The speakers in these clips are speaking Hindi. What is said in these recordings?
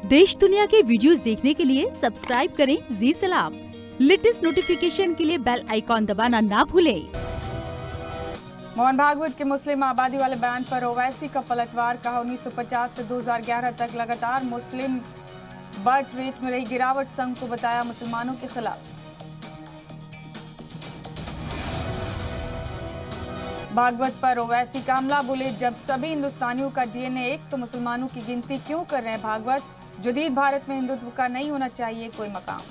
देश दुनिया के वीडियोस देखने के लिए सब्सक्राइब करें जी सलाम। लेटेस्ट नोटिफिकेशन के लिए बेल आइकॉन दबाना ना भूलें। मोहन भागवत के मुस्लिम आबादी वाले बयान पर ओवैसी का पलटवार। कहा 1950 से 2011 तक लगातार मुस्लिम बर्थ रेट में रही गिरावट संघ को बताया मुसलमानों के खिलाफ। भागवत पर ओवैसी का हमला। बोले जब सभी हिंदुस्तानियों का डीएनए एक तो मुसलमानों की गिनती क्यों कर रहे हैं भागवत। जदीद भारत में हिंदुत्व का नहीं होना चाहिए कोई मकाम।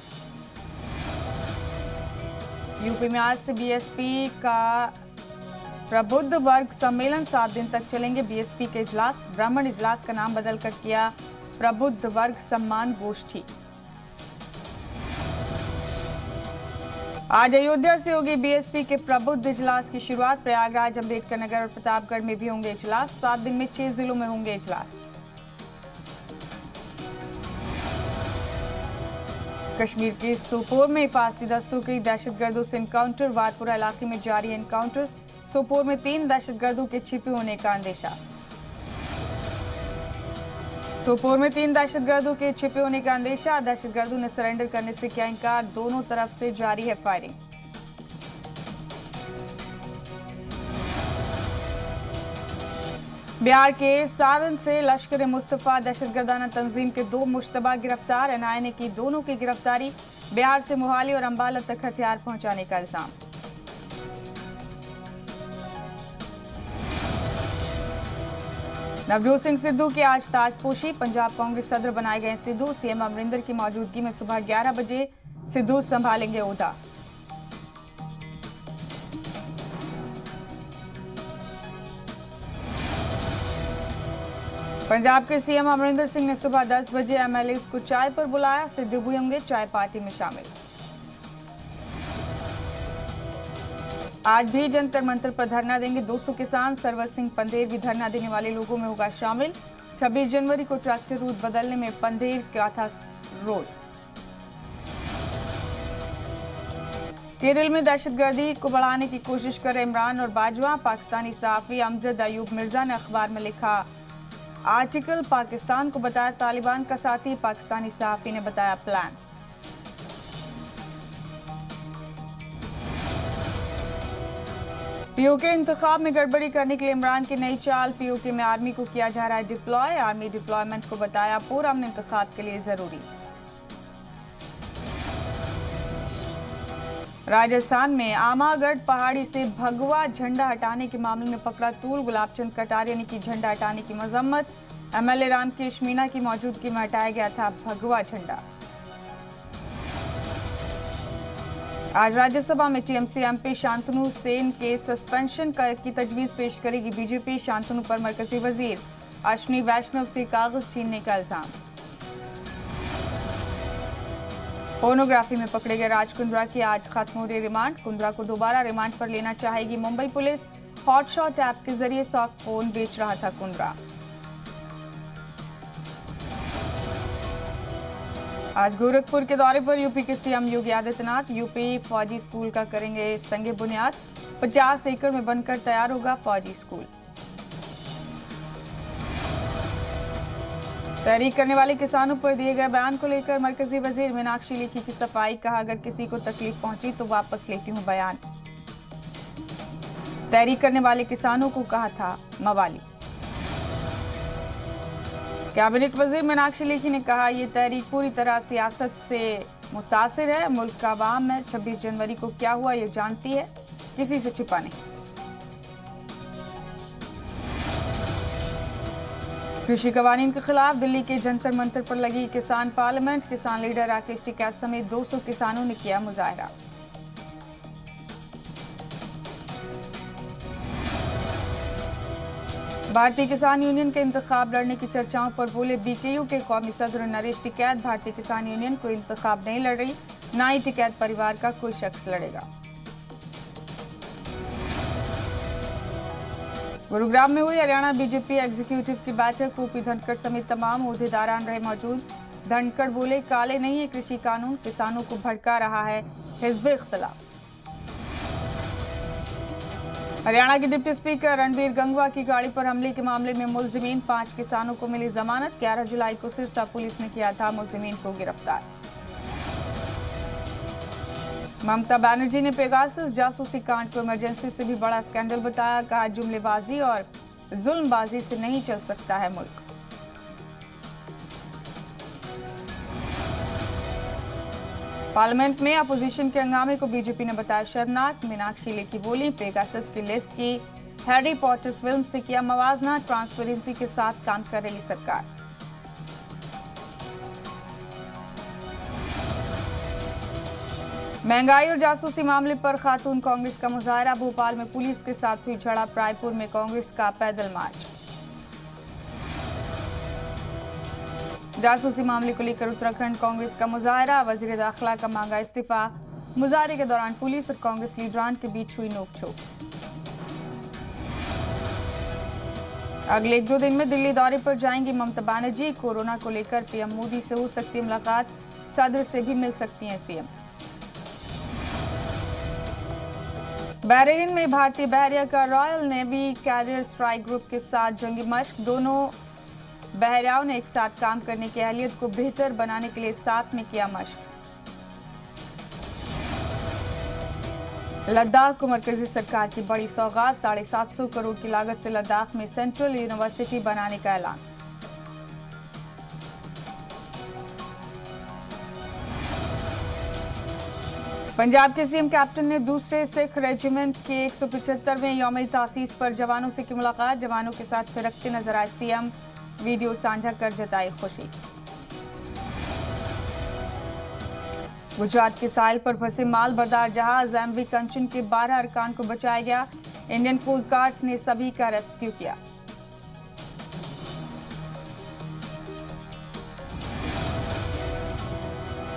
यूपी में आज से बीएसपी का प्रबुद्ध वर्ग सम्मेलन 7 दिन तक चलेंगे बीएसपी के इजलास। ब्राह्मण इजलास का नाम बदलकर किया प्रबुद्ध वर्ग सम्मान गोष्ठी। आज अयोध्या से होगी बीएसपी के प्रबुद्ध इजलास की शुरुआत। प्रयागराज, अंबेडकर नगर और प्रतापगढ़ में भी होंगे इजलास। 7 दिन में 6 जिलों में होंगे इजलास। कश्मीर के सोपोर में हिफाजती दस्तों की दहशतगर्दों से एनकाउंटर। वारपुरा इलाके में जारी एनकाउंटर। सोपोर में 3 दहशतगर्दों के छिपे होने का अंदेशा। सोपोर में 3 दहशतगर्दों के छिपे होने का अंदेशा। दहशतगर्दों ने सरेंडर करने से किया इनकार। दोनों तरफ से जारी है फायरिंग। बिहार के सारण से लश्कर मुस्तफा दहशतगर्दाना तंजीम के 2 मुश्तबा गिरफ्तार। एनआईए ने की दोनों की गिरफ्तारी। बिहार से मोहाली और अंबाला तक हथियार पहुंचाने का इल्जाम। नवजोत सिंह सिद्धू की आज ताजपोशी। पंजाब कांग्रेस सदर बनाए गए सिद्धू। सीएम अमरिंदर की मौजूदगी में सुबह 11 बजे सिद्धू संभालेंगे ओहदा। पंजाब के सीएम अमरिंदर सिंह ने सुबह 10 बजे एमएलए को चाय पर बुलाया। सिद्धू भी होंगे चाय पार्टी में शामिल। आज भी जंतर मंतर पर धरना देंगे 200 किसान। सरवर सिंह पंधेर भी धरना देने वाले लोगों में होगा शामिल। 26 जनवरी को ट्रैक्टर रूट बदलने में पंधेर का था रोल। केरल में दहशतगर्दी को बढ़ाने की कोशिश कर रहे इमरान और बाजवा। पाकिस्तानी सहाफी अमजद अयूब मिर्जा ने अखबार में लिखा आर्टिकल। पाकिस्तान को बताया तालिबान का साथी। पाकिस्तानी सहाफी ने बताया प्लान। पीओके इंतखाब में गड़बड़ी करने के लिए इमरान की नई चाल। पीओके में आर्मी को किया जा रहा है डिप्लॉय। आर्मी डिप्लॉयमेंट को बताया पुरअमन इंतखाब के लिए जरूरी। राजस्थान में आमागढ़ पहाड़ी से भगवा झंडा हटाने के मामले में पकड़ा तूल। गुलाबचंद कटारिया ने की झंडा हटाने की मजम्मत। एमएलए रामकेश मीणा की मौजूदगी में हटाया गया था भगवा झंडा। आज राज्यसभा में टीएमसी एमपी शांतनु सेन के सस्पेंशन की तजवीज पेश करेगी बीजेपी। शांतनु पर मरकजी वजीर अश्विनी वैष्णव से कागज छीनने का इल्जाम। पोर्नोग्राफी में पकड़े गए राज कुंद्रा की आज खत्म हो रही रिमांड। कुंद्रा को दोबारा रिमांड पर लेना चाहेगी मुंबई पुलिस। हॉटशॉट ऐप के जरिए सॉफ्ट फोन बेच रहा था कुंद्रा। आज गोरखपुर के दौरे पर यूपी के सीएम योगी आदित्यनाथ। यूपी फौजी स्कूल का करेंगे संगे बुनियाद। 50 एकड़ में बनकर तैयार होगा फौजी स्कूल। तहरीक करने वाले किसानों पर दिए गए बयान को लेकर मरकजी वजीर मीनाक्षी लेखी की सफाई। कहा अगर किसी को तकलीफ पहुंची तो वापस लेती हूं बयान। तहरीक करने वाले किसानों को कहा था मवाली। कैबिनेट वजीर मीनाक्षी लेखी ने कहा यह तहरीक पूरी तरह सियासत से मुतासिर है। मुल्क का अवाम है 26 जनवरी को क्या हुआ ये जानती है, किसी से छिपा नहीं। कृषि कवानीन के खिलाफ दिल्ली के जंतर मंतर पर लगी किसान पार्लियामेंट। किसान लीडर राकेश टिकैत समेत 200 किसानों ने किया मुजाहरा। भारतीय किसान यूनियन के इंतखाब लड़ने की चर्चाओं पर बोले बीकेयू के कौमी सदर नरेश टिकैत। भारतीय किसान यूनियन कोई इंतखाब नहीं लड़ रही, ना ही टिकैत परिवार का कोई शख्स लड़ेगा। गुरुग्राम में हुई हरियाणा बीजेपी एग्जीक्यूटिव की बैठक। ओपी धनखड़ समेत तमाम ओहदेदारान रहे मौजूद। धनखड़ बोले काले नहीं है कृषि कानून, किसानों को भड़का रहा है हिज़्ब-ए-इख्तिलाफ। हरियाणा के डिप्टी स्पीकर रणबीर गंगवा की गाड़ी पर हमले के मामले में मुलजिमीन 5 किसानों को मिली जमानत। 11 जुलाई को सिरसा पुलिस ने किया था मुलजिमीन को गिरफ्तार। ममता बनर्जी ने पेगासस जासूसी कांड को इमरजेंसी से भी बड़ा स्कैंडल बताया। कहा, जुमलेबाजी और जुल्मबाजी से नहीं चल सकता है मुल्क। पार्लियामेंट में अपोजिशन के हंगामे को बीजेपी ने बताया शर्मनाक। मीनाक्षी लेखी बोली, पेगासस की लिस्ट की हैरी पॉटर फिल्म से किया मवाजना। ट्रांसपेरेंसी के साथ काम कर रही सरकार। महंगाई और जासूसी मामले पर खातून कांग्रेस का मुजाहरा। भोपाल में पुलिस के साथ हुई झड़प। रायपुर में कांग्रेस का पैदल मार्च। जासूसी मामले को लेकर उत्तराखंड कांग्रेस का मुजाहरा। वजीर दाखिला का मांगा इस्तीफा। मुजाहरे के दौरान पुलिस और कांग्रेस लीडरान के बीच हुई नोकझोंक। अगले 1-2 दिन में दिल्ली दौरे पर जाएंगी ममता बनर्जी। कोरोना को लेकर पीएम मोदी से हो सकती है मुलाकात। सदर से भी मिल सकती हैं सीएम। बहरीन में भारतीय बहरिया का royal navy carrier strike group के साथ जंगी मशक। दोनों बहरियाओं ने एक साथ काम करने की अहलियत को बेहतर बनाने के लिए साथ में किया मशक। लद्दाख को मरकजी सरकार की बड़ी सौगात। 750 करोड़ की लागत से लद्दाख में सेंट्रल यूनिवर्सिटी बनाने का ऐलान। पंजाब के सीएम कैप्टन ने दूसरे सिख रेजिमेंट के 175वें यौम तासीस पर जवानों से की मुलाकात। जवानों के साथ थिरकते नजर आए सीएम। वीडियो साझा कर जताई खुशी। गुजरात के साहिल पर फंसे माल बरदार जहाज एमवी कंचन के 12 अरकान को बचाया गया। इंडियन कोस्ट गार्ड्स ने सभी का रेस्क्यू किया।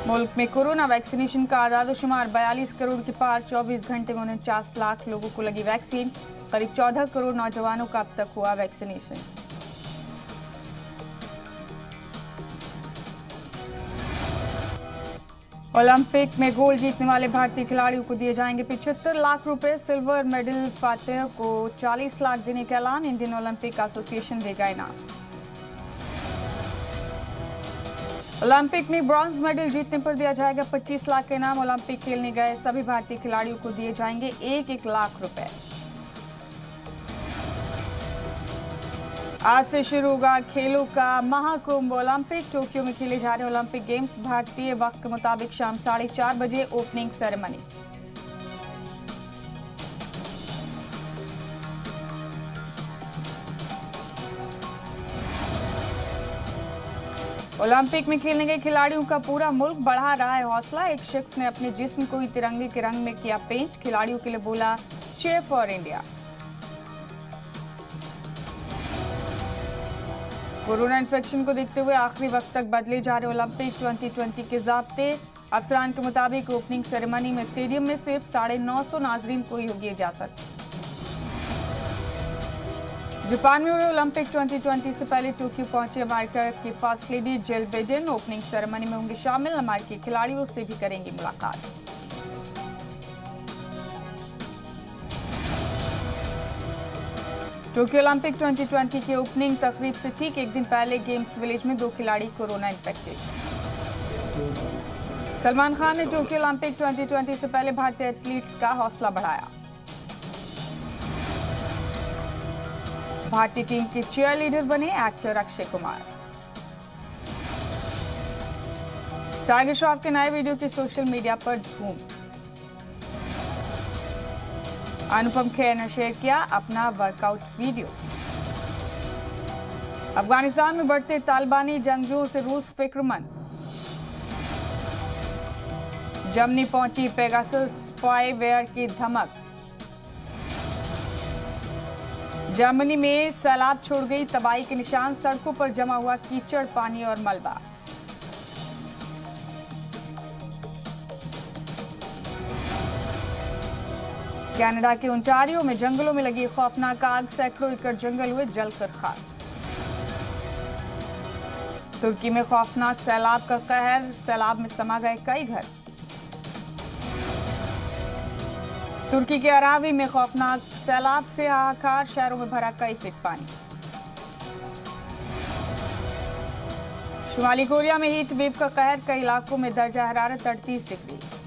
मुल्क में कोरोना वैक्सीनेशन का आदादोशुमार 42 करोड़ के पार। 24 घंटे में 49 लाख लोगों को लगी वैक्सीन। करीब 14 करोड़ नौजवानों का अब तक हुआ वैक्सीनेशन। ओलंपिक में गोल्ड जीतने वाले भारतीय खिलाड़ियों को दिए जाएंगे 75 लाख रुपए। सिल्वर मेडल फातेह को 40 लाख देने का ऐलान। इंडियन ओलंपिक एसोसिएशन देगा इनाम। ओलंपिक में ब्रॉन्ज मेडल जीतने पर दिया जाएगा 25 लाख का इनाम। ओलंपिक खेलने गए सभी भारतीय खिलाड़ियों को दिए जाएंगे 1-1 लाख रुपए। आज से शुरू होगा खेलों का महाकुंभ। ओलंपिक टोक्यो में खेले जा रहे ओलंपिक गेम्स। भारतीय वक्त के मुताबिक शाम 4:30 बजे ओपनिंग सेरेमनी। ओलंपिक में खेलने गए खिलाड़ियों का पूरा मुल्क बढ़ा रहा है हौसला। एक शख्स ने अपने जिस्म को ही तिरंगे के रंग में किया पेंट। खिलाड़ियों के लिए बोला, cheer for India. Corona infection को देखते हुए आखिरी वक्त तक बदले जा रहे ओलंपिक 2020 के ज़ाब्ते। अफसरान के मुताबिक ओपनिंग सेरेमनी में स्टेडियम में सिर्फ 950 नाजरीन को ही होगी इजाजत। जापान में हुए ओलंपिक 2020 से पहले टोक्यो पहुंचे अमेरिका की first lady Jill Biden. Opening ceremony में होंगे शामिल। अमेरिकी खिलाड़ियों से भी करेंगी मुलाकात। टोक्यो ओलंपिक 2020 के ओपनिंग तकरीब से ठीक एक दिन पहले गेम्स विलेज में 2 खिलाड़ी कोरोना इन्फेक्टेड। सलमान खान ने टोक्यो ओलंपिक 2020 से पहले भारतीय एथलीट्स का हौसला बढ़ाया। भारतीय टीम के चीयर लीडर बने एक्टर अक्षय कुमार। टाइगर श्रॉफ के नए वीडियो की सोशल मीडिया पर धूम। अनुपम खेर ने शेयर किया अपना वर्कआउट वीडियो। अफगानिस्तान में बढ़ते तालिबानी जंगजुओं से रूस फिक्रमंद। जर्मनी पहुंची पेगासस स्पाईवेयर की धमक। जर्मनी में सैलाब छोड़ गई तबाही के निशान। सड़कों पर जमा हुआ कीचड़, पानी और मलबा। कनाडा के ओंटारियो में जंगलों में लगी खौफनाक आग। सैकड़ों एकड़ जंगल हुए जलकर खाक। तुर्की में खौफनाक सैलाब का कहर। सैलाब में समा गए कई घर। तुर्की के अरावी में खौफनाक सैलाब से हाहाकार, शहरों में भरा कई फीट पानी। शुमाली कोरिया में हीट वेव का कहर, कई इलाकों में दर्जा हरारत 38 डिग्री।